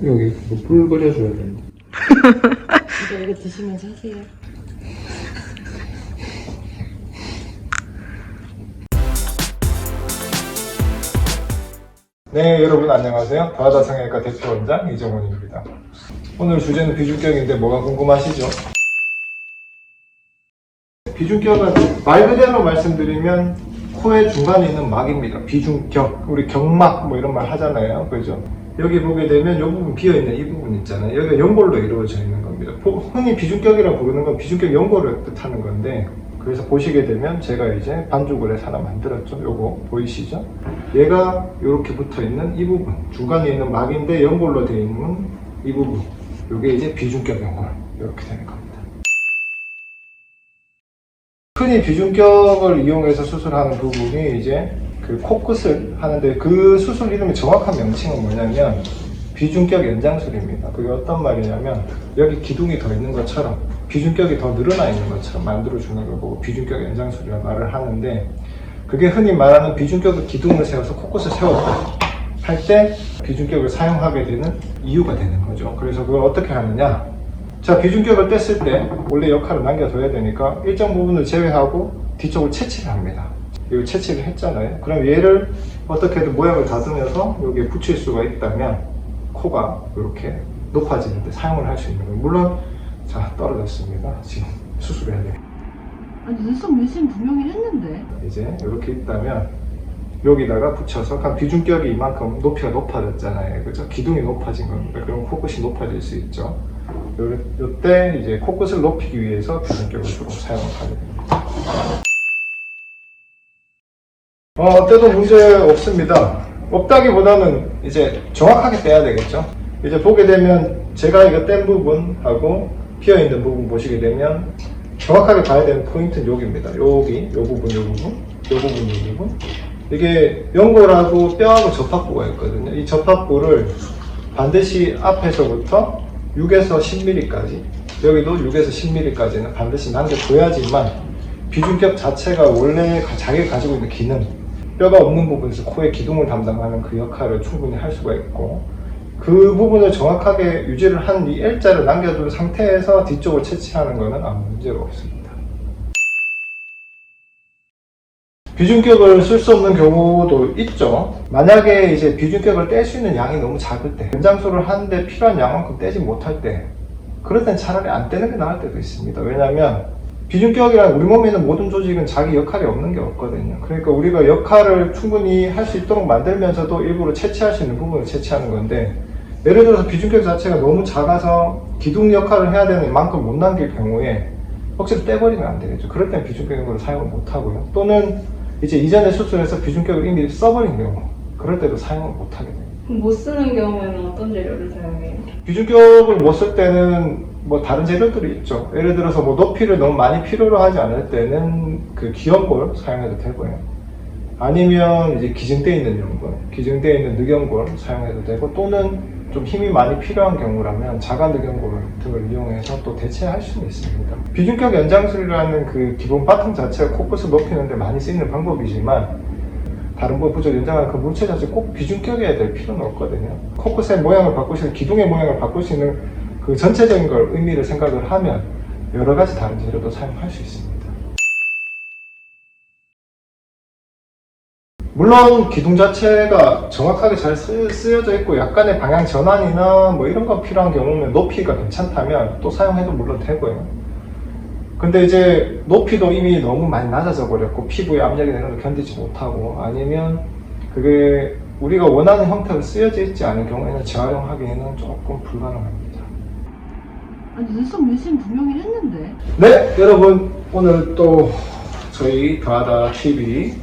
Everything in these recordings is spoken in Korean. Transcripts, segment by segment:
여기 뭐불 그려줘야 되는데. 이거 드시면서 하세요. 네, 여러분 안녕하세요. 바다성형외과 대표원장 이정훈입니다. 오늘 주제는 비중격인데 뭐가 궁금하시죠? 비중격은 말 그대로 말씀드리면 코의 중간에 있는 막입니다. 비중격, 우리 경막 뭐 이런 말 하잖아요. 그죠? 여기 보게 되면 이 부분 비어있는 이 부분 있잖아요. 여기가 연골로 이루어져 있는 겁니다. 흔히 비중격이라고 부르는 건 비중격 연골을 뜻하는 건데, 그래서 보시게 되면 제가 이제 반죽을 해서 하나 만들었죠. 요거 보이시죠? 얘가 이렇게 붙어 있는 이 부분, 중간에 있는 막인데 연골로 되어 있는 이 부분, 요게 이제 비중격 연골, 이렇게 되는 겁니다. 흔히 비중격을 이용해서 수술하는 부분이 이제 그 코끝을 하는데, 그 수술 이름의 정확한 명칭은 뭐냐면 비중격 연장술입니다. 그게 어떤 말이냐면 여기 기둥이 더 있는 것처럼 비중격이 더 늘어나 있는 것처럼 만들어주는 걸 보고 비중격 연장술이라고 말을 하는데, 그게 흔히 말하는 비중격의 기둥을 세워서 코끝을 세웠다 할 때 비중격을 사용하게 되는 이유가 되는 거죠. 그래서 그걸 어떻게 하느냐, 자, 비중격을 뗐을 때 원래 역할을 남겨둬야 되니까 일정 부분을 제외하고 뒤쪽을 채취를 합니다. 이거 채취를 했잖아요. 그럼 얘를 어떻게든 모양을 다듬어서 여기에 붙일 수가 있다면 코가 이렇게 높아지는데 사용을 할 수 있는 거예요. 물론 자, 떨어졌습니다. 지금 수술해야 돼요. 아니 눈썹 밀심 분명히 했는데. 이제 이렇게 있다면 여기다가 붙여서 한 비중격이 이만큼 높이가 높아졌잖아요. 그죠? 기둥이 높아진 겁니다. 그럼 코끝이 높아질 수 있죠. 요때 이제 코끝을 높이기 위해서 비중격을 주로 사용을 하게 됩니다. 떼도 문제 없습니다. 없다기보다는 이제 정확하게 떼야 되겠죠. 이제 보게 되면 제가 이거 뗀 부분하고 비어있는 부분 보시게 되면 정확하게 봐야 되는 포인트는 여기입니다. 여기, 요 부분, 요 부분, 요 부분, 요 부분. 이게 연골하고 뼈하고 접합부가 있거든요. 이 접합부를 반드시 앞에서부터 6에서 10mm까지, 여기도 6에서 10mm까지는 반드시 남겨둬야지만 비중격 자체가 원래 자기가 가지고 있는 기능, 뼈가 없는 부분에서 코의 기둥을 담당하는 그 역할을 충분히 할 수가 있고, 그 부분을 정확하게 유지를 한 이 L자를 남겨둔 상태에서 뒤쪽을 채취하는 것은 아무 문제가 없습니다. 비중격을 쓸 수 없는 경우도 있죠. 만약에 이제 비중격을 뗄 수 있는 양이 너무 작을 때, 연장술을 하는데 필요한 양만큼 떼지 못할 때, 그럴 땐 차라리 안 떼는 게 나을 때도 있습니다. 왜냐하면 비중격이란 우리 몸에 있는 모든 조직은 자기 역할이 없는 게 없거든요. 그러니까 우리가 역할을 충분히 할 수 있도록 만들면서도 일부러 채취할 수 있는 부분을 채취하는 건데, 예를 들어서 비중격 자체가 너무 작아서 기둥 역할을 해야 되는 만큼 못 남길 경우에 억지로 떼버리면 안 되겠죠. 그럴 땐 비중격 을 사용을 못 하고요. 또는 이제 이전에 수술해서 비중격을 이미 써버린 경우, 그럴 때도 사용을 못 하게 됩니다. 그럼 못 쓰는 경우에는 어떤 재료를 사용해요? 비중격을 못 쓸 때는 뭐 다른 재료들이 있죠. 예를 들어서 뭐 높이를 너무 많이 필요로 하지 않을 때는 그 기연골 사용해도 되고요. 아니면 이제 기증되어 있는 연골, 기증되어 있는 늑연골 사용해도 되고, 또는 좀 힘이 많이 필요한 경우라면 자가 늑연골 등을 이용해서 또 대체할 수는 있습니다. 비중격 연장술이라는 그 기본 바탕 자체가 코끝을 높이는 데 많이 쓰이는 방법이지만, 다른 부위부족 연장하는 그 물체 자체 꼭 비중격이어야 될 필요는 없거든요. 코끝의 모양을 바꿀 수 있는, 기둥의 모양을 바꿀 수 있는 그 전체적인 걸 의미를 생각을 하면 여러 가지 다른 재료도 사용할 수 있습니다. 물론 기둥 자체가 정확하게 잘 쓰여져 있고 약간의 방향 전환이나 뭐 이런 거 필요한 경우는 높이가 괜찮다면 또 사용해도 물론 되고요. 근데 이제 높이도 이미 너무 많이 낮아져 버렸고 피부에 압력이 내는 걸 견디지 못하고, 아니면 그게 우리가 원하는 형태로 쓰여져 있지 않은 경우에는 재활용하기에는 조금 불가능합니다. 아니 눈썹 밀심 분명히 했는데. 네, 여러분 오늘 또 저희 바다TV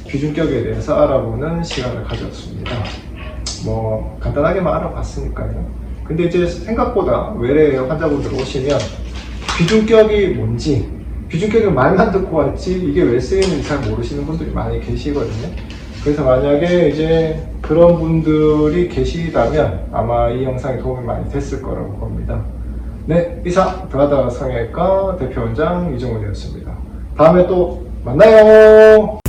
비중격에 대해서 알아보는 시간을 가졌습니다. 뭐 간단하게만 알아봤으니까요. 근데 이제 생각보다 외래 환자분들 오시면 비중격이 뭔지, 비중격을 말만 듣고 왔지 이게 왜 쓰이는지 잘 모르시는 분들이 많이 계시거든요. 그래서 만약에 이제 그런 분들이 계시다면 아마 이 영상이 도움이 많이 됐을 거라고 봅니다. 네, 이상 바다성형외과 대표원장 이정훈이었습니다. 다음에 또 만나요.